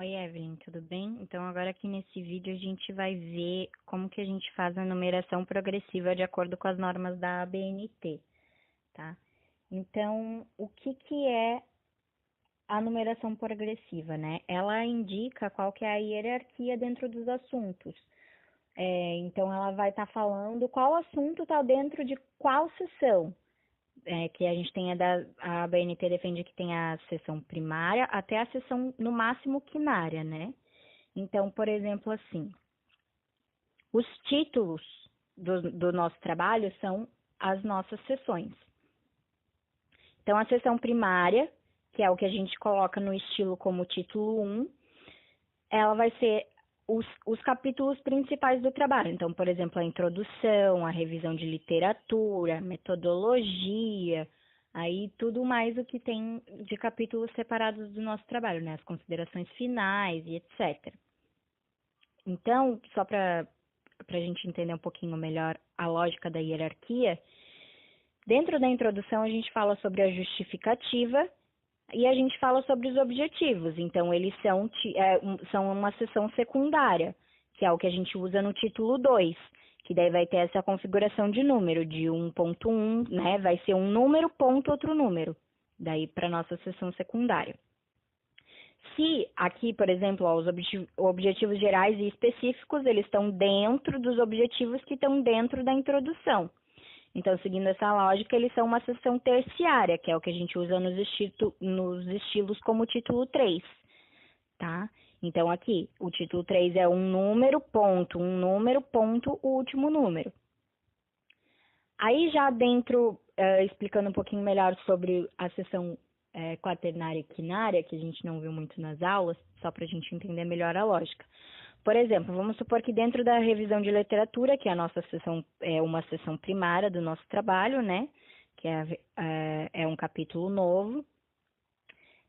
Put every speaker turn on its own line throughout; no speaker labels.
Oi, Evelyn, tudo bem? Então, agora aqui nesse vídeo a gente vai ver como que a gente faz a numeração progressiva de acordo com as normas da ABNT, tá? Então, o que que é a numeração progressiva, né? Ela indica qual que é a hierarquia dentro dos assuntos. Então, ela vai estar falando qual assunto está dentro de qual seção. Que a gente tem a ABNT defende que tem a seção primária até a seção, no máximo, quinária, né? Então, por exemplo, assim, os títulos do nosso trabalho são as nossas sessões. Então, a seção primária, que é o que a gente coloca no estilo como título 1, ela vai ser os capítulos principais do trabalho. Então, por exemplo, a introdução, a revisão de literatura, metodologia, aí tudo mais o que tem de capítulos separados do nosso trabalho, né? As considerações finais e etc. Então, só para a gente entender um pouquinho melhor a lógica da hierarquia, dentro da introdução a gente fala sobre a justificativa e a gente fala sobre os objetivos. Então, eles são uma seção secundária, que é o que a gente usa no título 2, que daí vai ter essa configuração de número, de 1.1, né? Vai ser um número, ponto, outro número, daí para nossa seção secundária. Se aqui, por exemplo, os objetivos gerais e específicos, eles estão dentro dos objetivos que estão dentro da introdução. Então, seguindo essa lógica, eles são uma seção terciária, que é o que a gente usa nos estilos como título 3, tá? Então, aqui, o título 3 é um número, ponto, o último número. Aí, já dentro, explicando um pouquinho melhor sobre a seção quaternária e quinária, que a gente não viu muito nas aulas, só para a gente entender melhor a lógica. Por exemplo, vamos supor que dentro da revisão de literatura, que é a nossa seção, é uma seção primária do nosso trabalho, né? Que é um capítulo novo.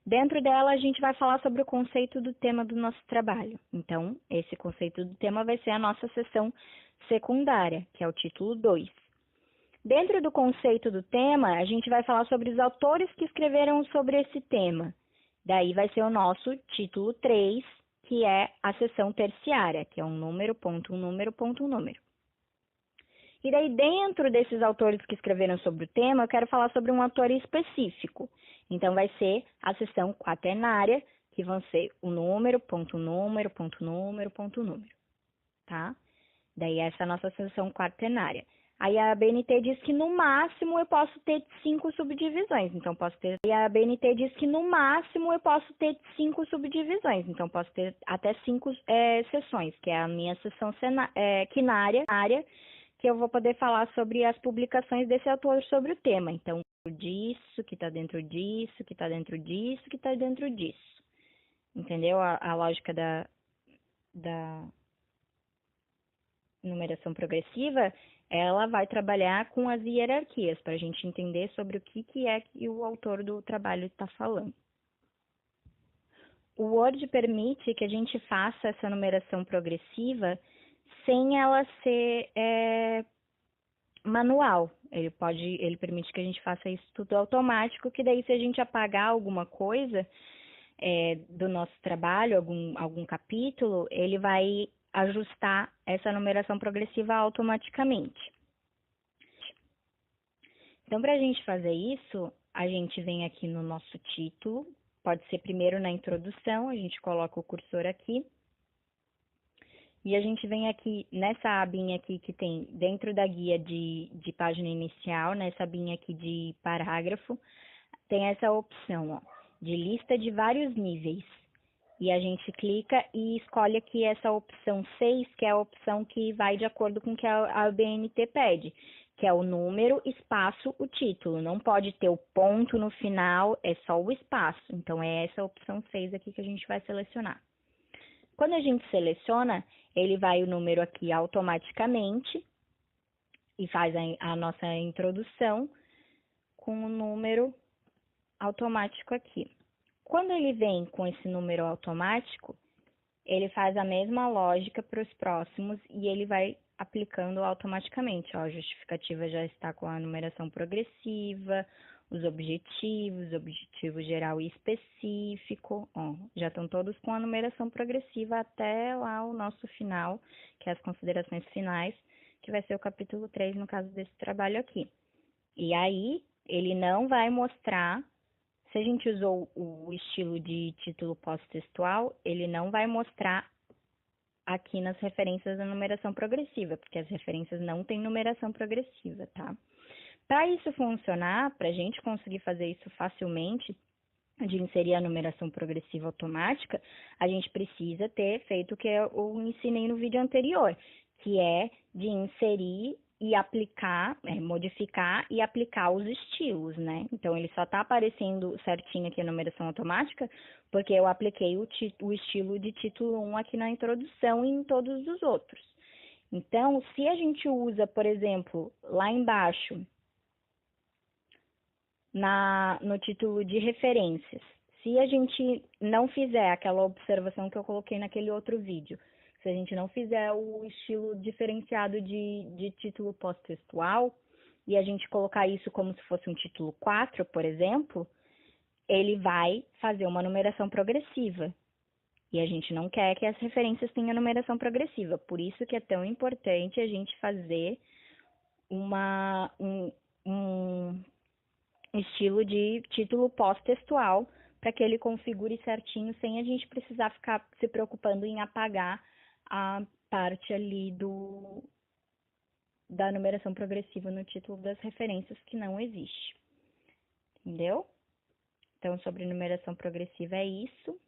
Dentro dela, a gente vai falar sobre o conceito do tema do nosso trabalho. Então, esse conceito do tema vai ser a nossa seção secundária, que é o título 2. Dentro do conceito do tema, a gente vai falar sobre os autores que escreveram sobre esse tema. Daí vai ser o nosso título 3, que é a seção terciária, que é um número, ponto, um número, ponto, um número. E daí, dentro desses autores que escreveram sobre o tema, eu quero falar sobre um autor específico. Então, vai ser a seção quaternária, que vão ser o número, ponto, número, ponto, número, ponto, número. Tá? Daí, essa é a nossa seção quaternária. Aí a ABNT diz que no máximo eu posso ter 5 subdivisões. Então, E a ABNT diz que no máximo eu posso ter 5 subdivisões. Então, posso ter até 5 sessões, que é a minha seção quinária, que eu vou poder falar sobre as publicações desse autor sobre o tema. Então, disso, que está dentro disso, que está dentro disso, que está dentro disso. Entendeu a lógica da numeração progressiva? Ela vai trabalhar com as hierarquias, para a gente entender sobre o que é que o autor do trabalho está falando. O Word permite que a gente faça essa numeração progressiva sem ela ser manual. Ele permite que a gente faça isso tudo automático, que daí se a gente apagar alguma coisa do nosso trabalho, algum capítulo, ele vai ajustar essa numeração progressiva automaticamente. Então, para a gente fazer isso, a gente vem aqui no nosso título, pode ser primeiro na introdução, a gente coloca o cursor aqui, e a gente vem aqui nessa abinha aqui que tem dentro da guia de página inicial, nessa abinha aqui de parágrafo, tem essa opção, ó, de lista de vários níveis. E a gente clica e escolhe aqui essa opção 6, que é a opção que vai de acordo com o que a ABNT pede, que é o número, espaço, o título. Não pode ter o ponto no final, é só o espaço. Então, é essa opção 6 aqui que a gente vai selecionar. Quando a gente seleciona, ele vai o número aqui automaticamente e faz a nossa introdução com o número automático aqui. Quando ele vem com esse número automático, ele faz a mesma lógica para os próximos e ele vai aplicando automaticamente. Ó, a justificativa já está com a numeração progressiva, os objetivos, objetivo geral e específico, ó, já estão todos com a numeração progressiva até lá o nosso final, que é as considerações finais, que vai ser o capítulo 3, no caso desse trabalho aqui. E aí, ele não vai mostrar, se a gente usou o estilo de título pós-textual, ele não vai mostrar aqui nas referências da numeração progressiva, porque as referências não têm numeração progressiva, tá? Para isso funcionar, para a gente conseguir fazer isso facilmente, de inserir a numeração progressiva automática, a gente precisa ter feito o que eu ensinei no vídeo anterior, que é de inserir e aplicar, modificar e aplicar os estilos, né? Então, ele só está aparecendo certinho aqui a numeração automática, porque eu apliquei o estilo de título 1 aqui na introdução e em todos os outros. Então, se a gente usa, por exemplo, lá embaixo, no título de referências, se a gente não fizer aquela observação que eu coloquei naquele outro vídeo, se a gente não fizer o estilo diferenciado de título pós-textual, e a gente colocar isso como se fosse um título 4, por exemplo, ele vai fazer uma numeração progressiva. E a gente não quer que as referências tenham numeração progressiva. Por isso que é tão importante a gente fazer um estilo de título pós-textual, para que ele configure certinho, sem a gente precisar ficar se preocupando em apagar a parte ali da numeração progressiva no título das referências, que não existe. Entendeu? Então, sobre numeração progressiva é isso.